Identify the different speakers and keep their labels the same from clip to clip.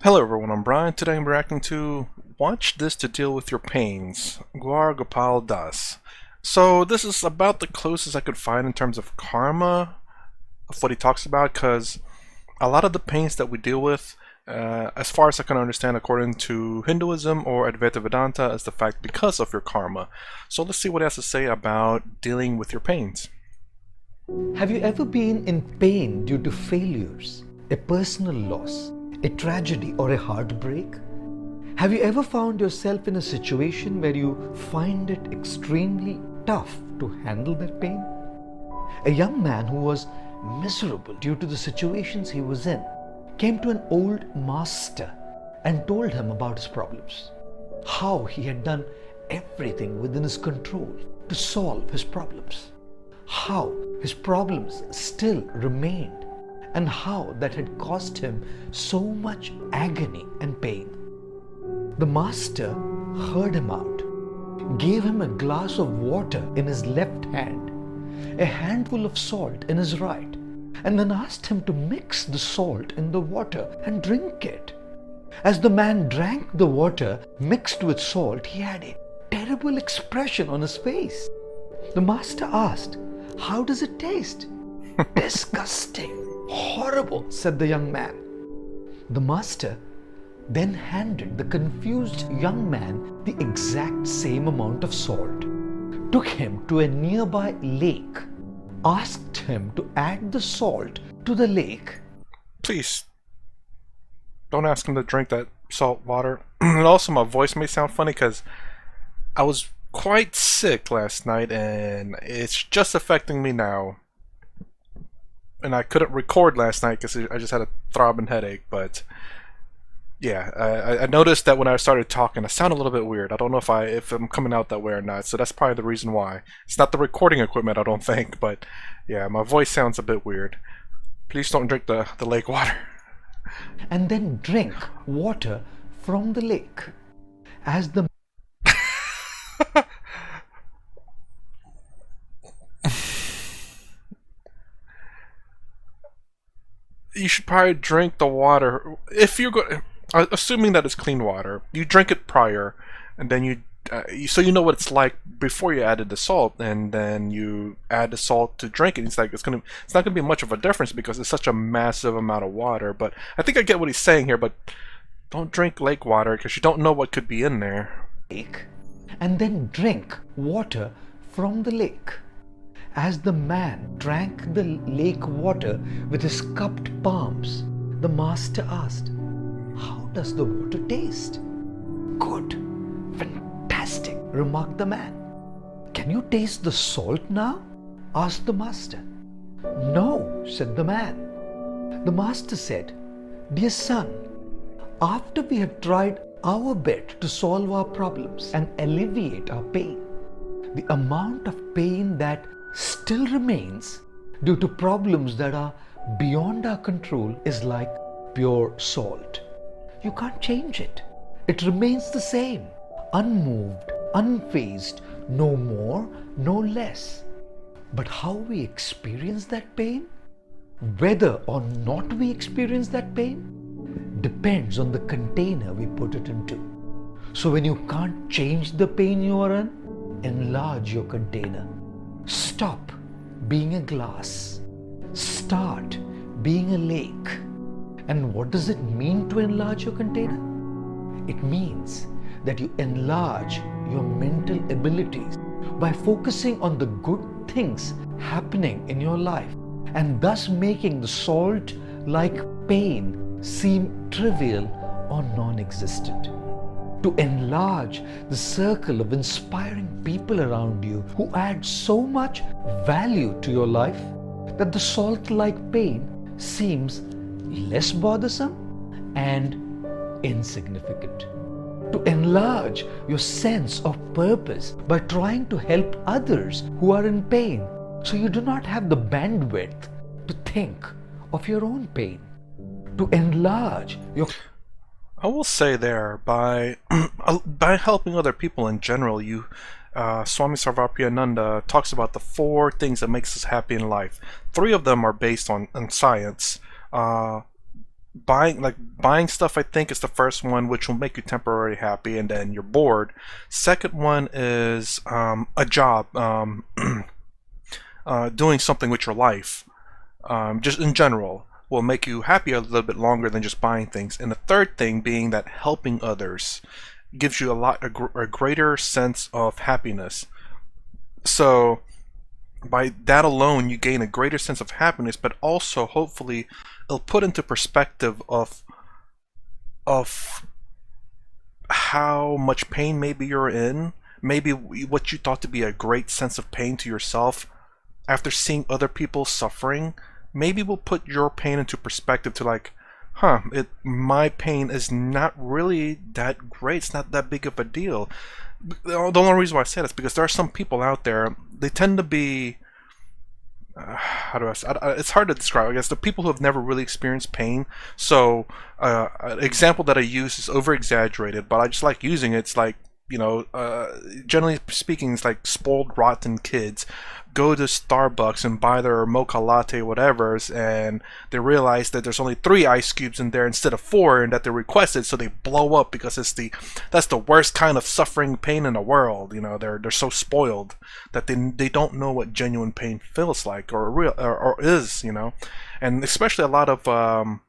Speaker 1: Hello everyone, I'm Brian. Today I'm reacting to Watch This to Deal with Your Pains, Guar Das. So this is about the closest I could find in terms of karma of what he talks about, because a lot of the pains that we deal with, as far as I can understand according to Hinduism or Advaita Vedanta, is the fact because of your karma. So let's see what he has to say about dealing with your pains.
Speaker 2: Have you ever been in pain due to failures, a personal loss, a tragedy, or a heartbreak? Have you ever found yourself in a situation where you find it extremely tough to handle that pain? A young man who was miserable due to the situations he was in came to an old master and told him about his problems, how he had done everything within his control to solve his problems, how his problems still remained, and how that had caused him so much agony and pain. The master heard him out, gave him a glass of water in his left hand, a handful of salt in his right, and then asked him to mix the salt in the water and drink it. As the man drank the water mixed with salt, he had a terrible expression on his face. The master asked, "How does it taste?" "Disgusting, horrible," said the young man. The master then handed the confused young man the exact same amount of salt, took him to a nearby lake, asked him to add the salt to the lake.
Speaker 1: Please, don't ask him to drink that salt water. And also my voice may sound funny because I was quite sick last night and it's just affecting me now. And I couldn't record last night because I just had a throbbing headache, but yeah, I noticed that when I started talking, I sound a little bit weird. I don't know if I'm coming out that way or not, so that's probably the reason why. It's not the recording equipment, I don't think, but yeah, my voice sounds a bit weird. Please don't drink the lake water.
Speaker 2: And then drink water from the lake. As the
Speaker 1: You should probably drink the water if you're going. Assuming that it's clean water, you drink it prior, and then so you know what it's like before you added the salt, and then you add the salt to drink it. It's like it's not gonna be much of a difference because it's such a massive amount of water. But I think I get what he's saying here. But don't drink lake water because you don't know what could be in there.
Speaker 2: lake, and then drink water from the lake. As the man drank the lake water with his cupped palms, the master asked, "How does the water taste?" "Good, fantastic," remarked the man. "Can you taste the salt now?" asked the master. "No," said the man. The master said, "Dear son, after we have tried our bit to solve our problems and alleviate our pain, the amount of pain that still remains due to problems that are beyond our control is like pure salt. You can't change it. It remains the same, unmoved, unfazed, no more, no less. But how we experience that pain, whether or not we experience that pain, depends on the container we put it into. So when you can't change the pain you are in, enlarge your container. Stop being a glass. Start being a lake. And what does it mean to enlarge your container? It means that you enlarge your mental abilities by focusing on the good things happening in your life and thus making the salt-like pain seem trivial or non-existent. To enlarge the circle of inspiring people around you who add so much value to your life that the salt-like pain seems less bothersome and insignificant. To enlarge your sense of purpose by trying to help others who are in pain so you do not have the bandwidth to think of your own pain. To enlarge your
Speaker 1: I will say there by by helping other people in general, Swami Sarvapriyananda talks about the 4 things that makes us happy in life. 3 of them are based on science. buying stuff, I think, is the first one, which will make you temporarily happy, and then you're bored. Second one is a job, doing something with your life, just in general, will make you happy a little bit longer than just buying things. And the third thing being that helping others gives you a greater sense of happiness. So by that alone, you gain a greater sense of happiness, but also hopefully it'll put into perspective of how much pain maybe you're in, maybe what you thought to be a great sense of pain to yourself after seeing other people suffering, maybe will put your pain into perspective to like, huh, my pain is not really that great. It's not that big of a deal. The only reason why I say that is because there are some people out there, they tend to be, how do I say, it's hard to describe. I guess the people who have never really experienced pain. So an example that I use is over exaggerated, but I just like using it. It's like, generally speaking, it's like spoiled rotten kids go to Starbucks and buy their mocha latte whatever's, and they realize that there's only 3 ice cubes in there instead of 4, and that they requested, so they blow up because that's the worst kind of suffering pain in the world. They're so spoiled that they don't know what genuine pain feels like, or real or is. And especially a lot of well,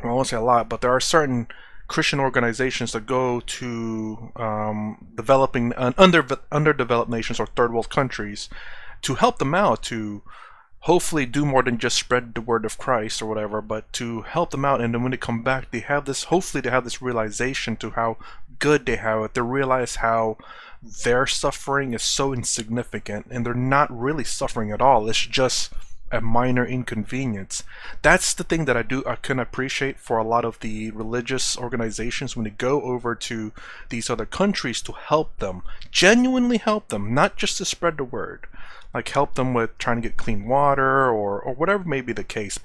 Speaker 1: I won't say a lot, but there are certain Christian organizations that go to developing underdeveloped nations or third world countries to help them out, to hopefully do more than just spread the word of Christ or whatever, but to help them out. And then when they come back, hopefully they have this realization to how good they have it. They realize how their suffering is so insignificant, and they're not really suffering at all. It's just a minor inconvenience. That's the thing that I can appreciate for a lot of the religious organizations when they go over to these other countries to help them, genuinely help them, not just to spread the word. Like help them with trying to get clean water, or whatever may be the case.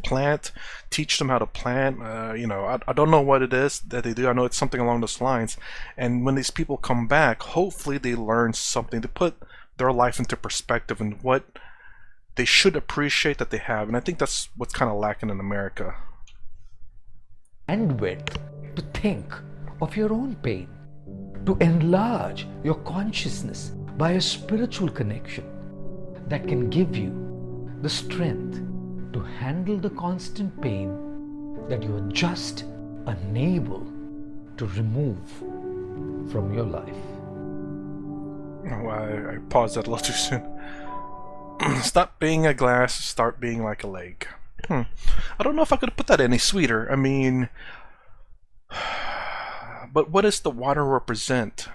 Speaker 1: Teach them how to plant. I don't know what it is that they do. I know it's something along those lines. And when these people come back, hopefully they learn something to put their life into perspective and what they should appreciate that they have. And I think that's what's kind of lacking in America.
Speaker 2: Bandwidth to think of your own pain, to enlarge your consciousness by a spiritual connection that can give you the strength to handle the constant pain that you are just unable to remove from your life.
Speaker 1: Oh, I paused that a little too soon. Stop being a glass, start being like a lake. I don't know if I could put that any sweeter. I mean, but what does the water represent?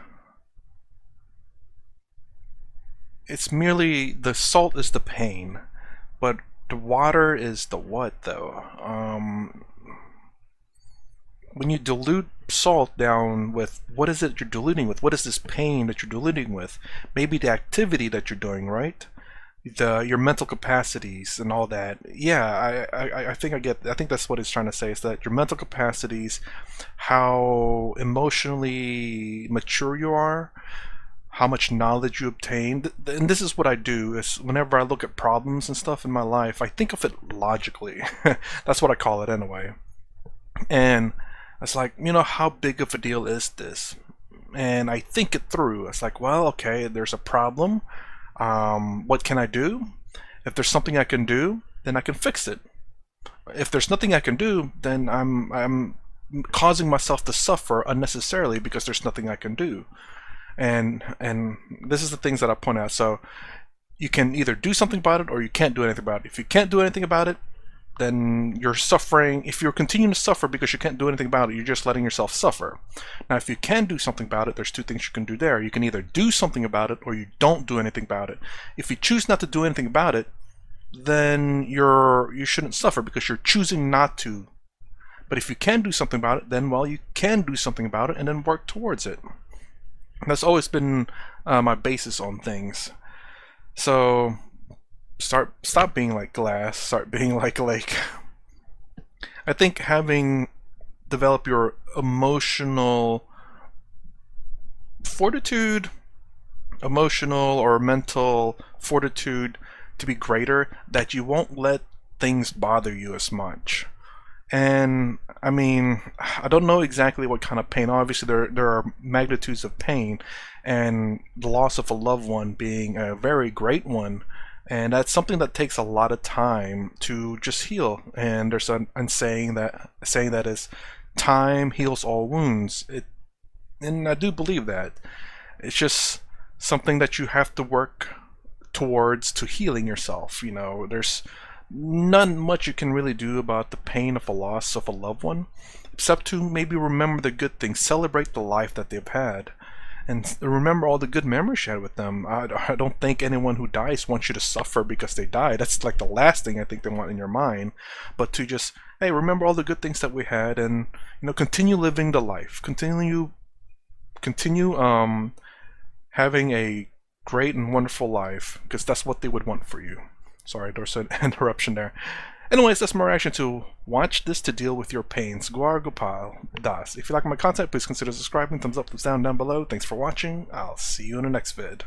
Speaker 1: It's merely, the salt is the pain, but the water is the what, though? When you dilute salt down with, what is it you're diluting with? What is this pain that you're diluting with? Maybe the activity that you're doing, right? Your mental capacities and all that. Yeah, I think I think that's what he's trying to say, is that your mental capacities, how emotionally mature you are, how much knowledge you obtain. And this is what I do, is whenever I look at problems and stuff in my life, I think of it logically. That's what I call it anyway. And it's like, how big of a deal is this? And I think it through. It's like, well, okay, there's a problem. What can I do? If there's something I can do, then I can fix it. If there's nothing I can do, then I'm causing myself to suffer unnecessarily because there's nothing I can do. And this is the things that I point out. So you can either do something about it, or you can't do anything about it. If you can't do anything about it, then you're suffering. If you're continuing to suffer because you can't do anything about it, you're just letting yourself suffer. Now, if you can do something about it, there's 2 things you can do there. You can either do something about it, or you don't do anything about it. If you choose not to do anything about it, then you shouldn't suffer because you're choosing not to. But if you can do something about it, then, well, you can do something about it and then work towards it. That's always been my basis on things. So stop being like glass, start being like a lake. I think develop your emotional fortitude, emotional or mental fortitude to be greater, that you won't let things bother you as much. And I mean, I don't know exactly what kind of pain. Obviously, there are magnitudes of pain, and the loss of a loved one being a very great one, and that's something that takes a lot of time to just heal. And there's a saying that is, time heals all wounds. And I do believe that. It's just something that you have to work towards to healing yourself. There's none much you can really do about the pain of a loss of a loved one, except to maybe remember the good things, celebrate the life that they've had, and remember all the good memories you had with them. I don't think anyone who dies wants you to suffer because they died. That's like the last thing I think they want in your mind. But to just, hey, remember all the good things that we had, and continue living the life, continue having a great and wonderful life, because that's what they would want for you. Sorry, there's an interruption there. Anyways, that's my reaction to Watch This to Deal with Your Pains, Guar Gopal Das. If you like my content, please consider subscribing, thumbs up, thumbs down below. Thanks for watching. I'll see you in the next vid.